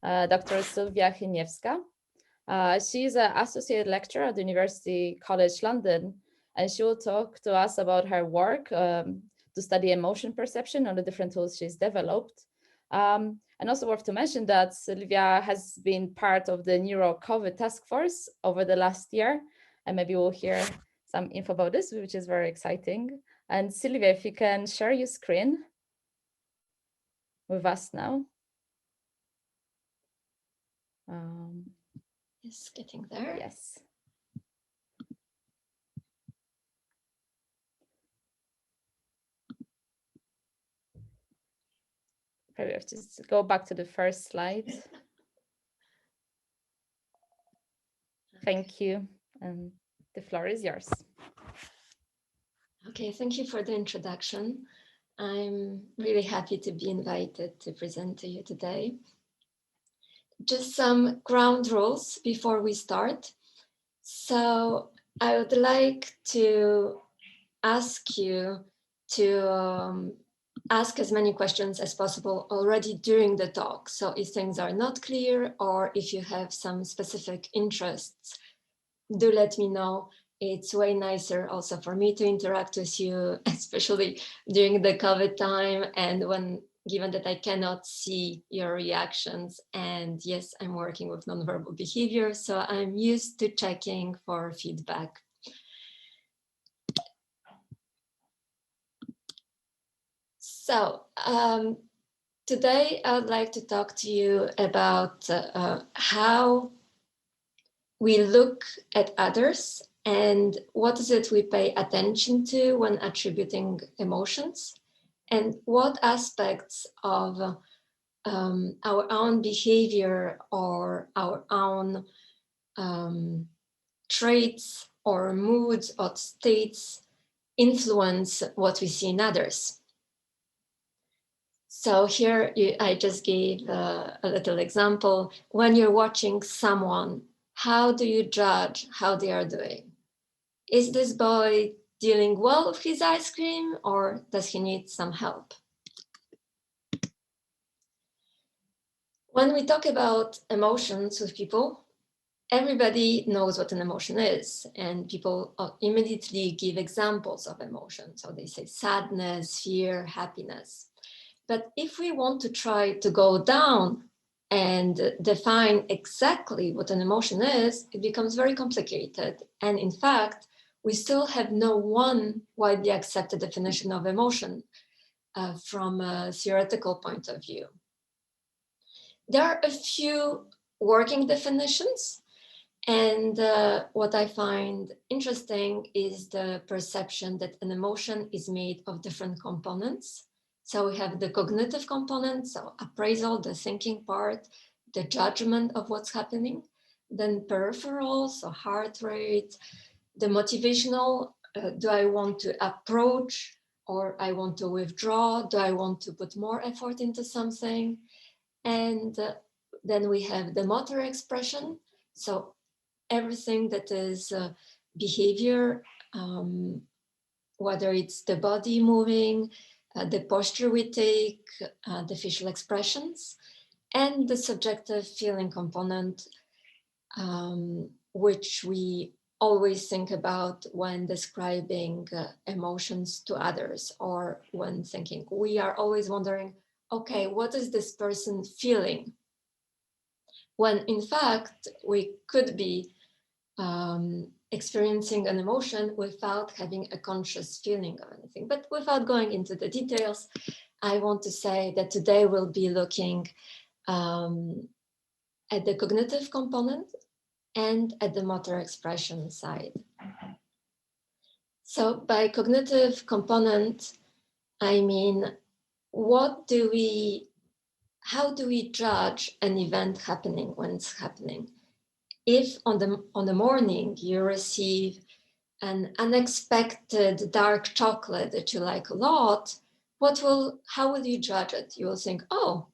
Dr. Sylwia Hyniewska. She is an associate lecturer at the University College London, and she will talk to us about her work to study emotion perception on the different tools she's developed. And also worth to mention that Sylwia has been part of the Neuro-COVID task force over the last year, and maybe we'll hear some info about this, which is very exciting. And Sylwia, if you can share your screen with us now. Yes, getting there. Yes. Maybe have to just go back to the first slide. Thank you. And the floor is yours. Okay, thank you for the introduction. I'm really happy to be invited to present to you today. Just some ground rules before we start. So I would like to ask you to ask as many questions as possible already during the talk. So if things are not clear or if you have some specific interests, do let me know. It's way nicer also for me to interact with you, especially during the COVID time and when, given that I cannot see your reactions. And yes, I'm working with nonverbal behavior, so I'm used to checking for feedback. So today I would like to talk to you about how we look at others and what is it we pay attention to when attributing emotions, and what aspects of our own behavior or our own traits or moods or states influence what we see in others. So here I just gave a little example. When you're watching someone, how do you judge how they are doing? Is this boy dealing well with his ice cream, or does he need some help? When we talk about emotions with people, everybody knows what an emotion is, and people immediately give examples of emotions. So they say sadness, fear, happiness. But if we want to try to go down and define exactly what an emotion is, it becomes very complicated. And in fact, we still have no one widely accepted definition of emotion from a theoretical point of view. There are a few working definitions, and what I find interesting is the perception that an emotion is made of different components. So we have the cognitive component, so appraisal, the thinking part, the judgment of what's happening, then peripheral, so heart rate, the motivational, do I want to approach or I want to withdraw? Do I want to put more effort into something? And then we have the motor expression, so everything that is behavior, whether it's the body moving, the posture we take, the facial expressions, and the subjective feeling component, which we always think about when describing emotions to others or when thinking. We are always wondering, okay, what is this person feeling? When in fact, we could be experiencing an emotion without having a conscious feeling of anything. But without going into the details, I want to say that today we'll be looking at the cognitive component and at the motor expression side. So by cognitive component, I mean, how do we judge an event happening when it's happening? If on the morning you receive an unexpected dark chocolate that you like a lot, how will you judge it? You will think, oh,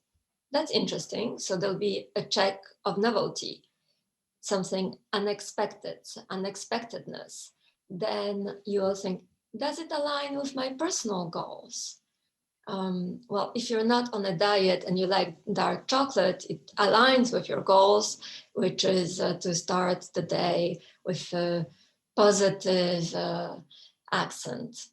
that's interesting. So there'll be a check of novelty, something unexpected, unexpectedness. Then you will think, does it align with my personal goals? Well, if you're not on a diet and you like dark chocolate, it aligns with your goals, which is to start the day with a positive accent,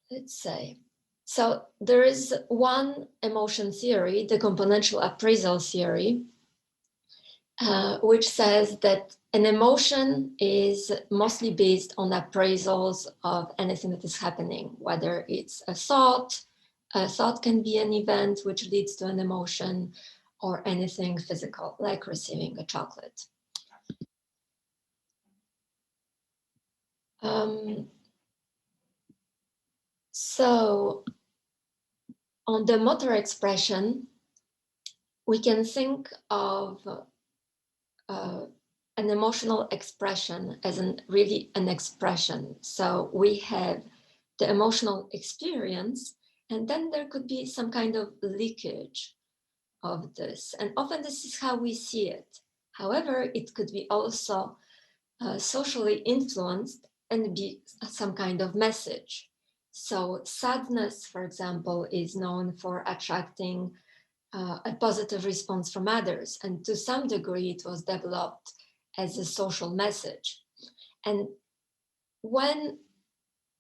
let's say. So there is one emotion theory, the componential appraisal theory, which says that an emotion is mostly based on appraisals of anything that is happening, whether it's a thought can be an event which leads to an emotion, or anything physical, like receiving a chocolate. So on the motor expression, we can think of an emotional expression as really an expression. So we have the emotional experience, and then there could be some kind of leakage of this. And often this is how we see it. However, it could be also socially influenced and be some kind of message. So sadness, for example, is known for attracting a positive response from others. And to some degree, it was developed as a social message. And when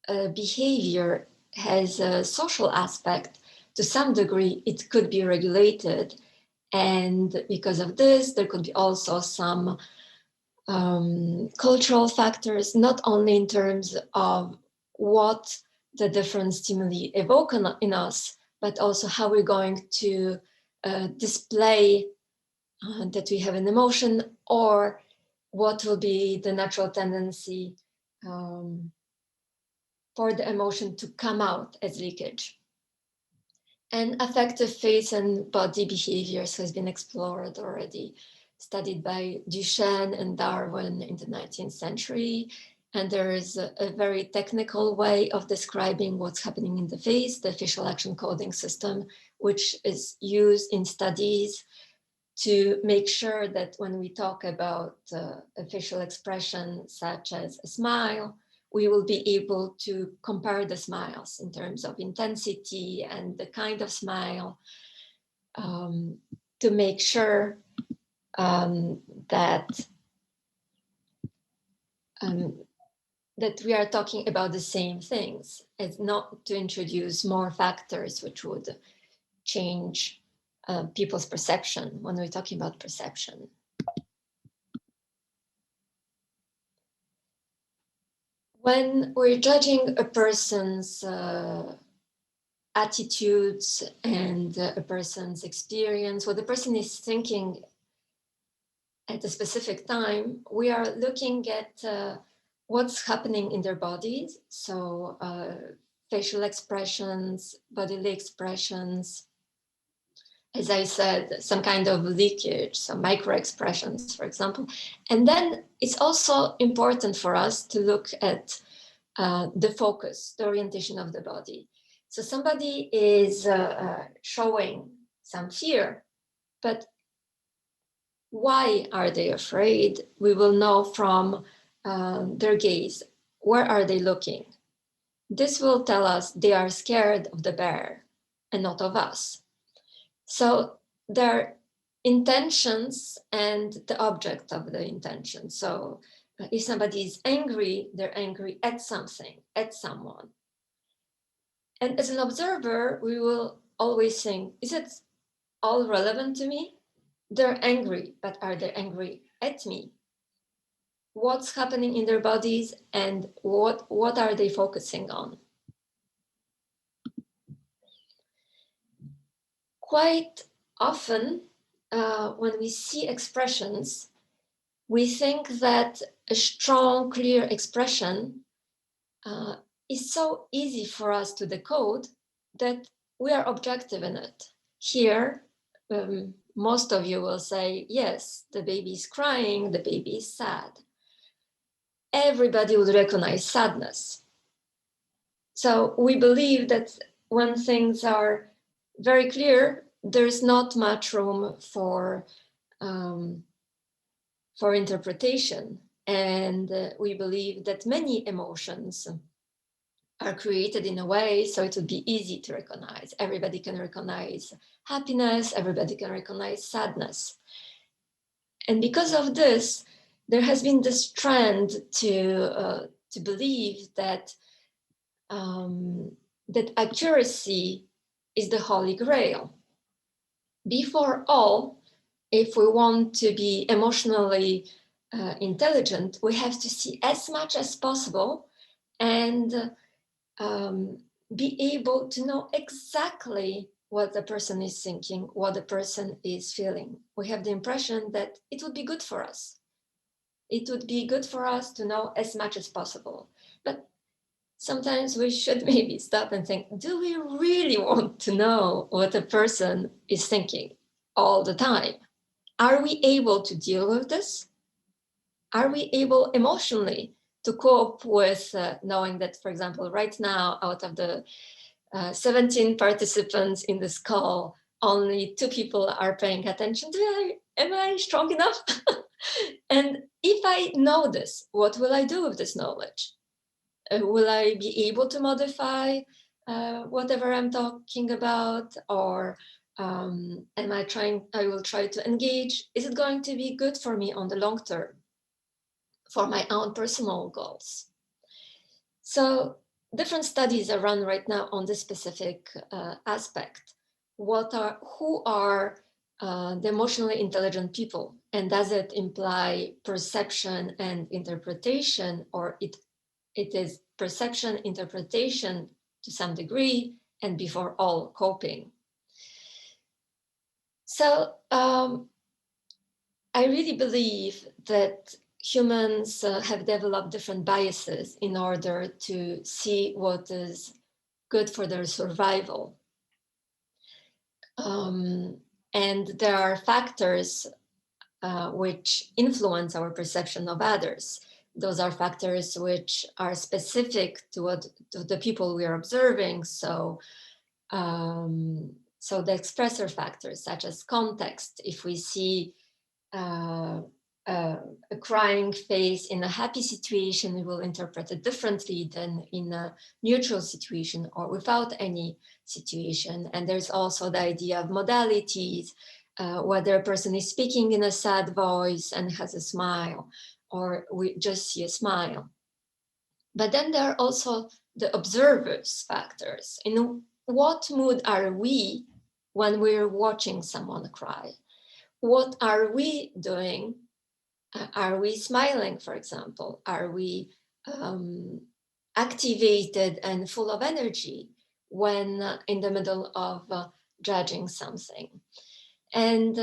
behavior has a social aspect, to some degree, it could be regulated. And because of this, there could be also some cultural factors, not only in terms of what the different stimuli evoke in us, but also how we're going to display that we have an emotion, or what will be the natural tendency for the emotion to come out as leakage. And affective face and body behaviors has been explored already, studied by Duchenne and Darwin in the 19th century. And there is a very technical way of describing what's happening in the face, the facial action coding system, which is used in studies to make sure that when we talk about a facial expression such as a smile, we will be able to compare the smiles in terms of intensity and the kind of smile, to make sure that we are talking about the same things, and not to introduce more factors which would change people's perception when we're talking about perception. When we're judging a person's attitudes and a person's experience, what the person is thinking at a specific time, we are looking at what's happening in their bodies. So facial expressions, bodily expressions, as I said, some kind of leakage, some micro expressions, for example. And then it's also important for us to look at the focus, the orientation of the body. So somebody is showing some fear, but why are they afraid? We will know from their gaze. Where are they looking? This will tell us they are scared of the bear and not of us. So their intentions and the object of the intention. So if somebody is angry, they're angry at something, at someone. And as an observer, we will always think, is it all relevant to me? They're angry, but are they angry at me? What's happening in their bodies, and what are they focusing on? Quite often, when we see expressions, we think that a strong, clear expression is so easy for us to decode that we are objective in it. Here, most of you will say, yes, the baby is crying, the baby is sad. Everybody would recognize sadness. So we believe that when things are very clear, there's not much room for interpretation. And we believe that many emotions are created in a way so it would be easy to recognize. Everybody can recognize happiness, everybody can recognize sadness. And because of this, there has been this trend to believe that that accuracy is the holy grail. Before all, if we want to be emotionally intelligent, we have to see as much as possible and be able to know exactly what the person is thinking, what the person is feeling. We have the impression that it would be good for us. It would be good for us to know as much as possible. But sometimes we should maybe stop and think, do we really want to know what a person is thinking all the time? Are we able to deal with this? Are we able emotionally to cope with knowing that, for example, right now, out of the 17 participants in this call, only 2 people are paying attention to it? Am I strong enough? And if I know this, what will I do with this knowledge? Will I be able to modify whatever I'm talking about? Or I will try to engage. Is it going to be good for me on the long term for my own personal goals? So different studies are run right now on this specific aspect. Who are the emotionally intelligent people? And does it imply perception and interpretation, or it is perception, interpretation to some degree, and before all, coping? So I really believe that humans have developed different biases in order to see what is good for their survival. And there are factors which influence our perception of others. Those are factors which are specific to the people we are observing. So the expressor factors, such as context. If we see a crying face in a happy situation, we will interpret it differently than in a neutral situation or without any situation. And there's also the idea of modalities, whether a person is speaking in a sad voice and has a smile, or we just see a smile. But then there are also the observers factors. In what mood are we when we're watching someone cry? What are we doing? Are we smiling, for example? Are we activated and full of energy when in the middle of judging something? And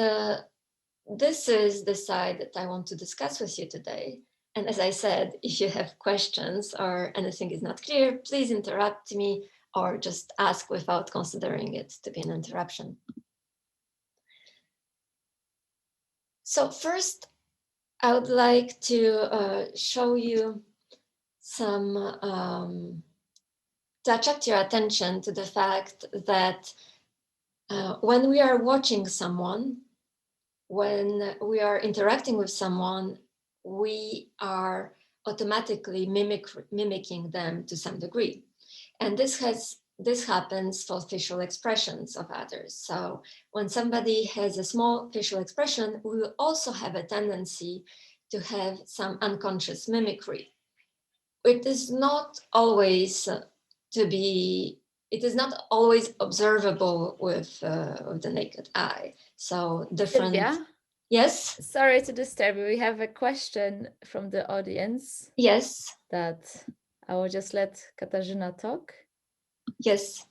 this is the side that I want to discuss with you today. And as I said, if you have questions or anything is not clear, please interrupt me or just ask without considering it to be an interruption. So first, I would like to show you some, to attract your attention to the fact that when we are watching someone, when we are interacting with someone, we are automatically mimicking them to some degree. And this happens for facial expressions of others. So when somebody has a small facial expression, we will also have a tendency to have some unconscious mimicry. It is not always observable with the naked eye. So different. Sylwia? Yes. Sorry to disturb you. We have a question from the audience. Yes. That I will just let Katarzyna talk. Yes.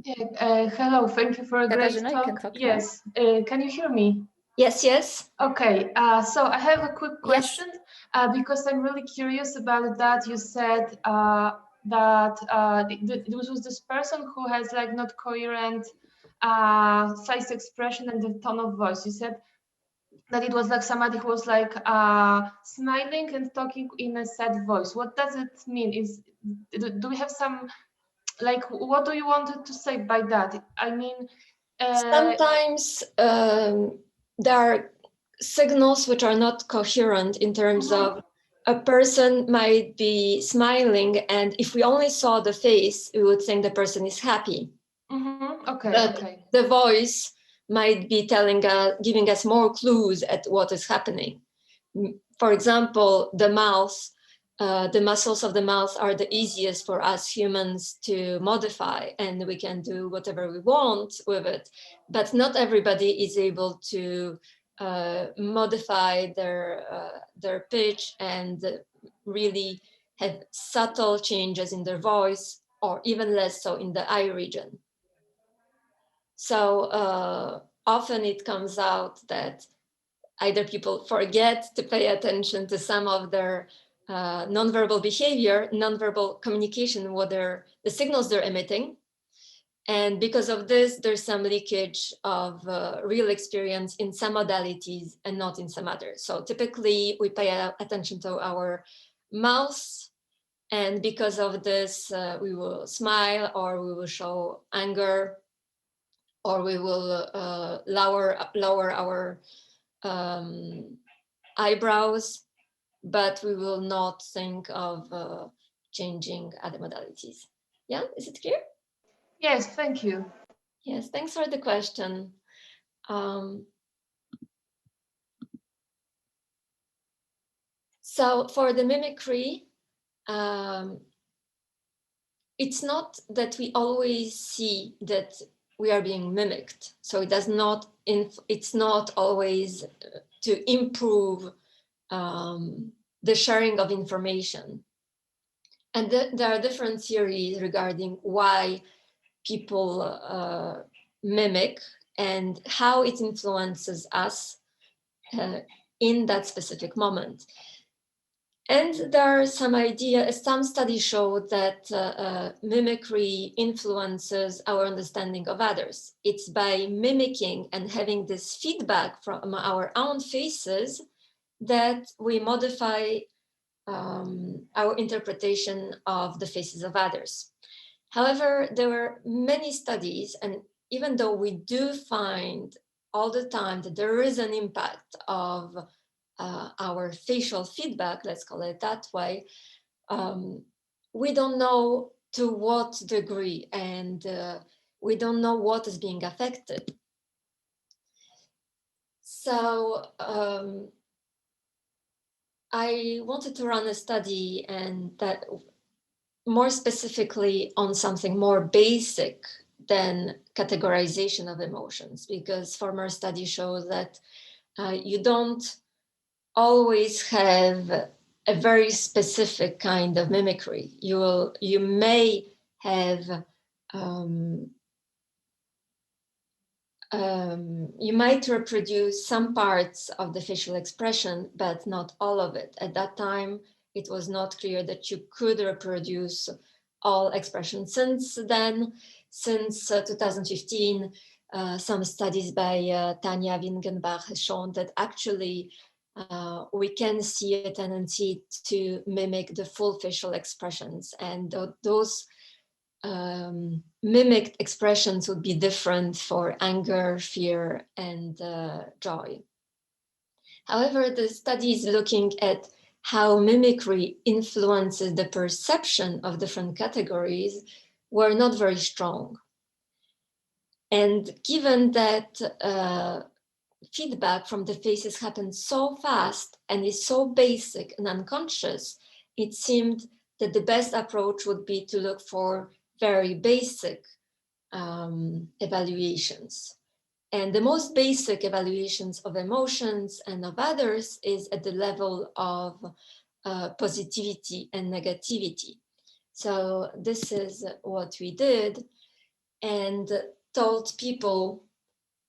Yeah, hello, thank you for a great talk. You can talk yes, can you hear me? Yes, yes. Okay, so I have a quick question because I'm really curious about that. You said that this was this person who has like not coherent size expression and the tone of voice. You said that it was like somebody who was like smiling and talking in a sad voice. What does it mean? Do we have some, like, what do you want to say by that? I mean, sometimes there are signals which are not coherent in terms of a person might be smiling, and if we only saw the face, we would think the person is happy. Okay, But okay. the voice might be telling us, giving us more clues at what is happening. For example, the mouth, the muscles of the mouth are the easiest for us humans to modify, and we can do whatever we want with it. But not everybody is able to modify their pitch and really have subtle changes in their voice, or even less so in the eye region. So often it comes out that either people forget to pay attention to some of their nonverbal behavior, nonverbal communication, the signals they're emitting. And because of this, there's some leakage of real experience in some modalities and not in some others. So typically we pay attention to our mouth, and because of this, we will smile, or we will show anger, or we will lower our eyebrows, but we will not think of changing other modalities. Yeah, is it clear? Yes, thank you. Yes, thanks for the question. So for the mimicry, it's not that we always see that we are being mimicked. So it does not, it's not always to improve the sharing of information. And there are different theories regarding why people mimic and how it influences us in that specific moment. And there are some studies show that mimicry influences our understanding of others. It's by mimicking and having this feedback from our own faces that we modify our interpretation of the faces of others. However, there were many studies, and even though we do find all the time that there is an impact of our facial feedback, let's call it that way, we don't know to what degree, and we don't know what is being affected. So I wanted to run a study, and that more specifically on something more basic than categorization of emotions, because former studies show that you don't always have a very specific kind of mimicry. You may have you might reproduce some parts of the facial expression, but not all of it. At that time, it was not clear that you could reproduce all expressions. Since then, since 2015, some studies by Tanya Wingenbach has shown that actually we can see a tendency to mimic the full facial expressions, and those mimicked expressions would be different for anger, fear, and joy. However, the study is looking at how mimicry influences the perception of different categories were not very strong. And given that feedback from the faces happens so fast and is so basic and unconscious, it seemed that the best approach would be to look for very basic evaluations. And the most basic evaluations of emotions and of others is at the level of positivity and negativity. So this is what we did, and told people,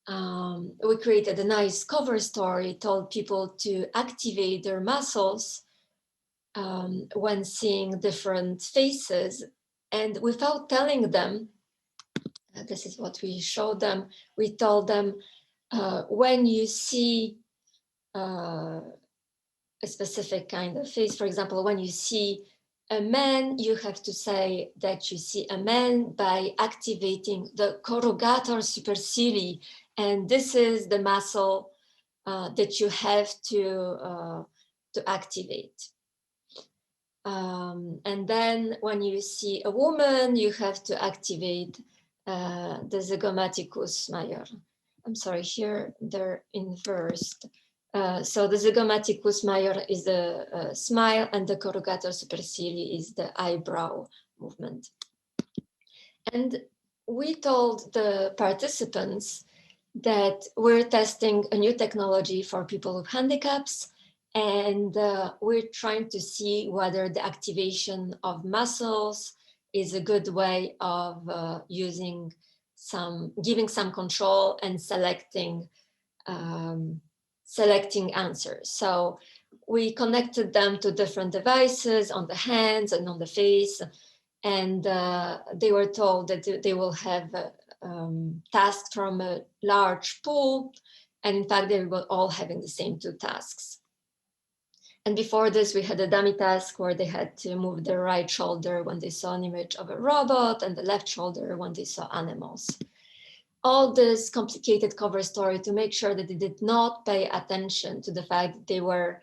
we created a nice cover story, told people to activate their muscles when seeing different faces, and without telling them, this is what we showed them, we told them, when you see a specific kind of face, for example, when you see a man, you have to say that you see a man by activating the corrugator supercilii, and this is the muscle that you have to activate. And then when you see a woman, you have to activate the zygomaticus major. I'm sorry, here they're inversed. So the zygomaticus major is the smile, and the corrugator supercilii is the eyebrow movement. And we told the participants that we're testing a new technology for people with handicaps, and we're trying to see whether the activation of muscles is a good way of giving some control and selecting answers. So we connected them to different devices on the hands and on the face, and they were told that they will have tasks from a large pool, and in fact they were all having the same 2 tasks. And before this, we had a dummy task where they had to move their right shoulder when they saw an image of a robot, and the left shoulder when they saw animals. All this complicated cover story to make sure that they did not pay attention to the fact that they were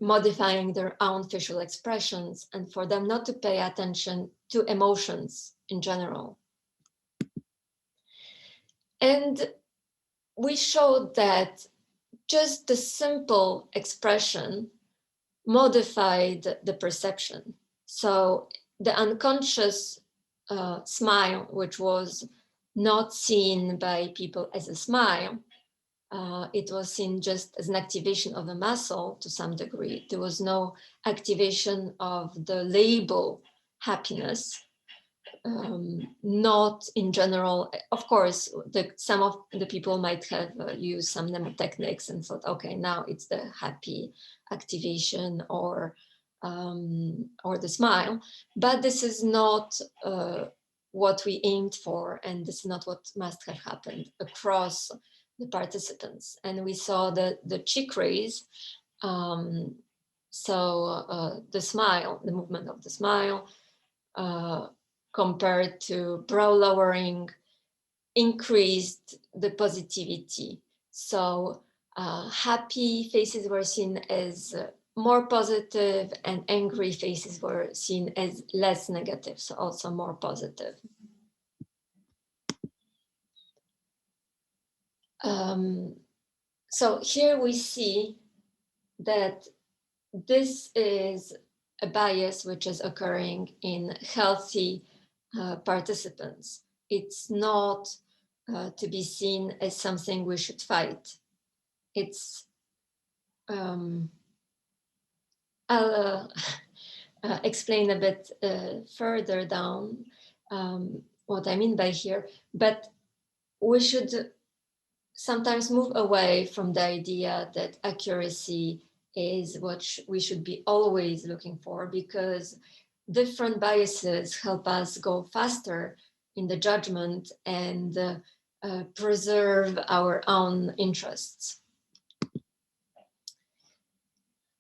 modifying their own facial expressions, and for them not to pay attention to emotions in general. And we showed that just the simple expression modified the perception. So the unconscious smile, which was not seen by people as a smile, it was seen just as an activation of a muscle to some degree. There was no activation of the label happiness. Not in general. Of course, some of the people might have used some mnemotechnics and thought, okay, now it's the happy activation or the smile, but this is not what we aimed for, and this is not what must have happened across the participants. And we saw the cheek raise, the smile, the movement of the smile, compared to brow lowering, increased the positivity. So happy faces were seen as more positive, and angry faces were seen as less negative, so also more positive. So here we see that this is a bias which is occurring in healthy participants. It's not to be seen as something we should fight. It's, I'll explain a bit further down what I mean by here, but we should sometimes move away from the idea that accuracy is what we should be always looking for, because different biases help us go faster in the judgment and preserve our own interests.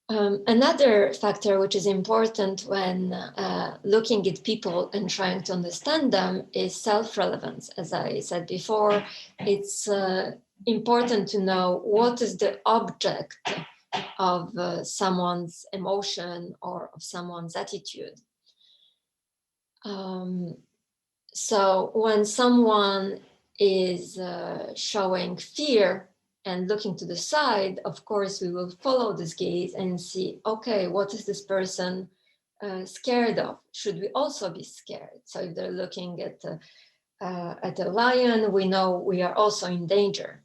Another factor which is important when looking at people and trying to understand them is self-relevance. As I said before, it's important to know what is the object of someone's emotion or of someone's attitude. So when someone is showing fear and looking to the side, of course, we will follow this gaze and see, okay, what is this person scared of? Should we also be scared? So if they're looking at a lion, we know we are also in danger.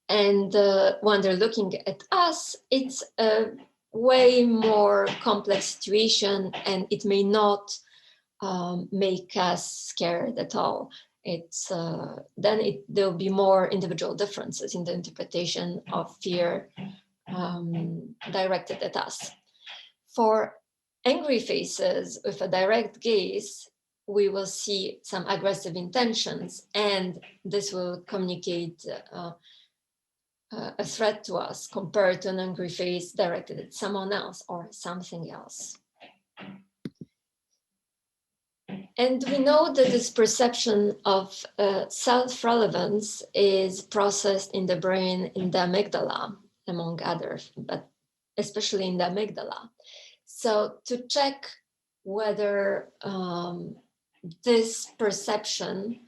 And when they're looking at us, it's a way more complex situation, and it may not make us scared at all. It's there'll be more individual differences in the interpretation of fear directed at us. For angry faces with a direct gaze, we will see some aggressive intentions, and this will communicate a threat to us compared to an angry face directed at someone else or something else. And we know that this perception of self-relevance is processed in the brain in the amygdala, among others, but especially in the amygdala. So to check whether this perception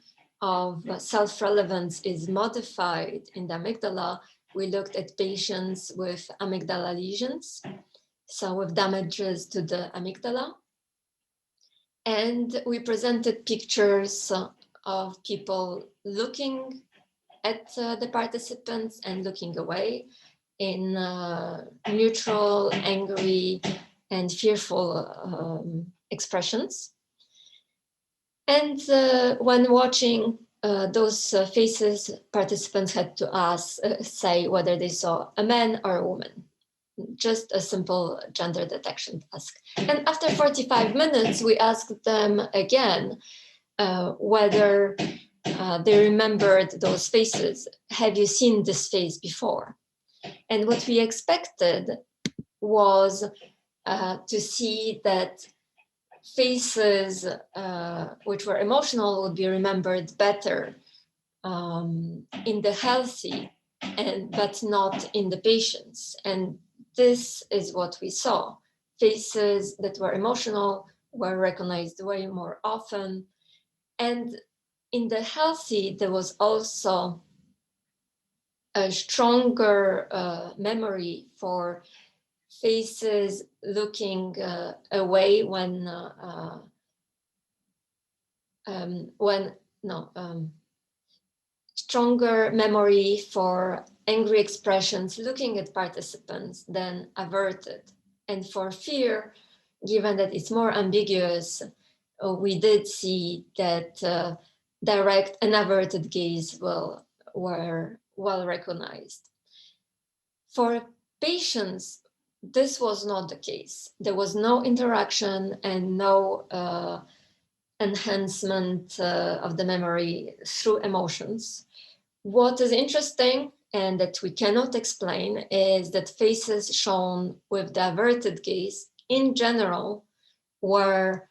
of self-relevance is modified in the amygdala, we looked at patients with amygdala lesions, so with damages to the amygdala. And we presented pictures of people looking at the participants and looking away in neutral, angry, and fearful expressions. And when watching those faces, participants had to say whether they saw a man or a woman. Just a simple gender detection task. And after 45 minutes, we asked them again whether they remembered those faces. Have you seen this face before? And what we expected was to see that faces which were emotional would be remembered better in the healthy, but not in the patients. And this is what we saw. Faces that were emotional were recognized way more often. And in the healthy, there was also a stronger memory for faces looking away stronger memory for angry expressions looking at participants than averted. And for fear, given that it's more ambiguous, we did see that direct and averted gaze were well recognized. For patients, this was not the case. There was no interaction and no enhancement of the memory through emotions. What is interesting and that we cannot explain is that faces shown with the averted gaze in general were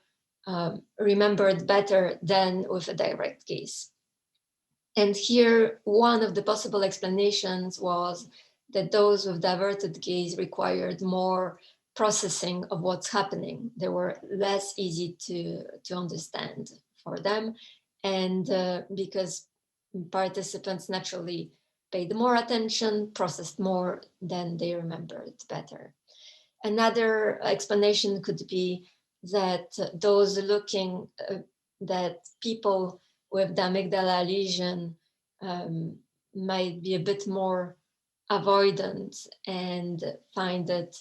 remembered better than with a direct gaze. And here, one of the possible explanations was that those with the averted gaze required more processing of what's happening. They were less easy to understand for them. And because participants naturally paid more attention, processed more, then they remembered better. Another explanation could be that those looking, that people with the amygdala lesion might be a bit more avoidant and find it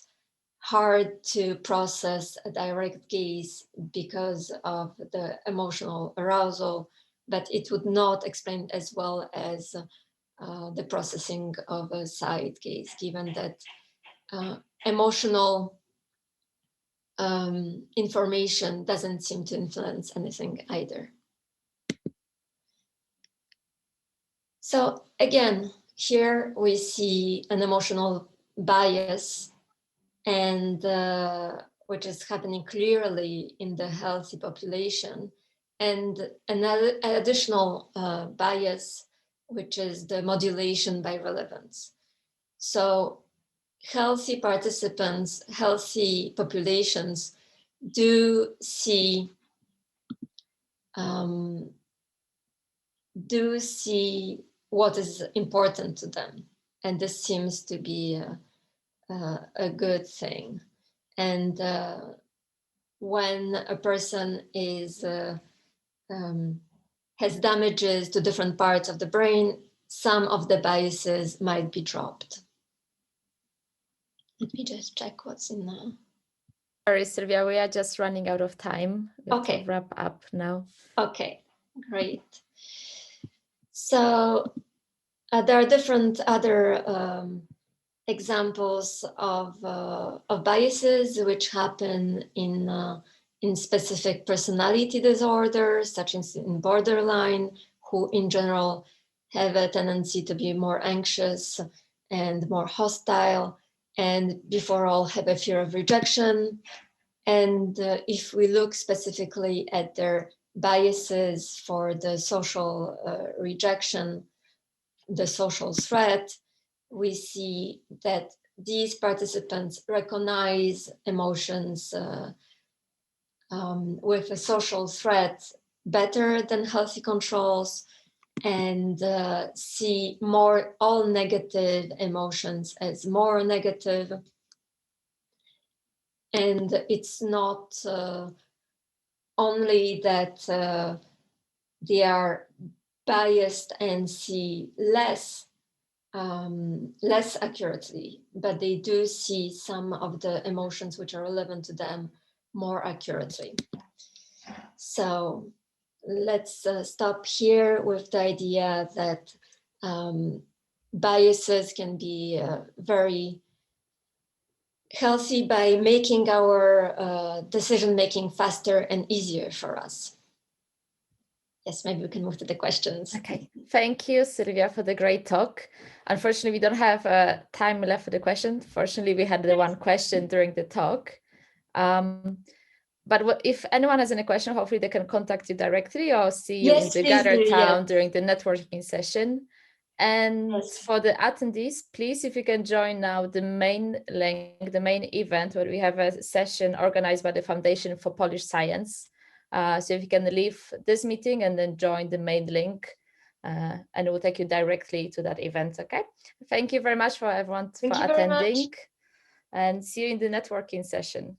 hard to process a direct gaze because of the emotional arousal, but it would not explain as well as the processing of a side gaze, given that emotional information doesn't seem to influence anything either. So again, here we see an emotional bias, and which is happening clearly in the healthy population, and another additional bias, which is the modulation by relevance. So healthy participants, healthy populations do see what is important to them, and this seems to be a good thing. And when a person is has damages to different parts of the brain, some of the biases might be dropped. Let me just check what's in now. Sorry, Sylwia, we are just running out of time. We have to wrap up now. Okay, great. So there are different other examples of biases which happen in specific personality disorders, such as in borderline, who in general have a tendency to be more anxious and more hostile, and before all have a fear of rejection. And if we look specifically at their biases for the social rejection, the social threat, we see that these participants recognize emotions with a social threat better than healthy controls, and see more all negative emotions as more negative. And it's not only that they are biased and see less accurately, but they do see some of the emotions which are relevant to them more accurately. So let's stop here with the idea that biases can be very healthy by making our decision-making faster and easier for us. Yes, maybe we can move to the questions. Okay, thank you, Sylwia, for the great talk. Unfortunately, we don't have time left for the question. Fortunately, we had the one question during the talk. But if anyone has any question, hopefully they can contact you directly or see you in the Gather Town during the networking session. And for the attendees, please, if you can join now the main link, the main event where we have a session organized by the Foundation for Polish Science. So if you can leave this meeting and then join the main link, and it will take you directly to that event, okay? Thank you very much for everyone for attending, and see you in the networking session.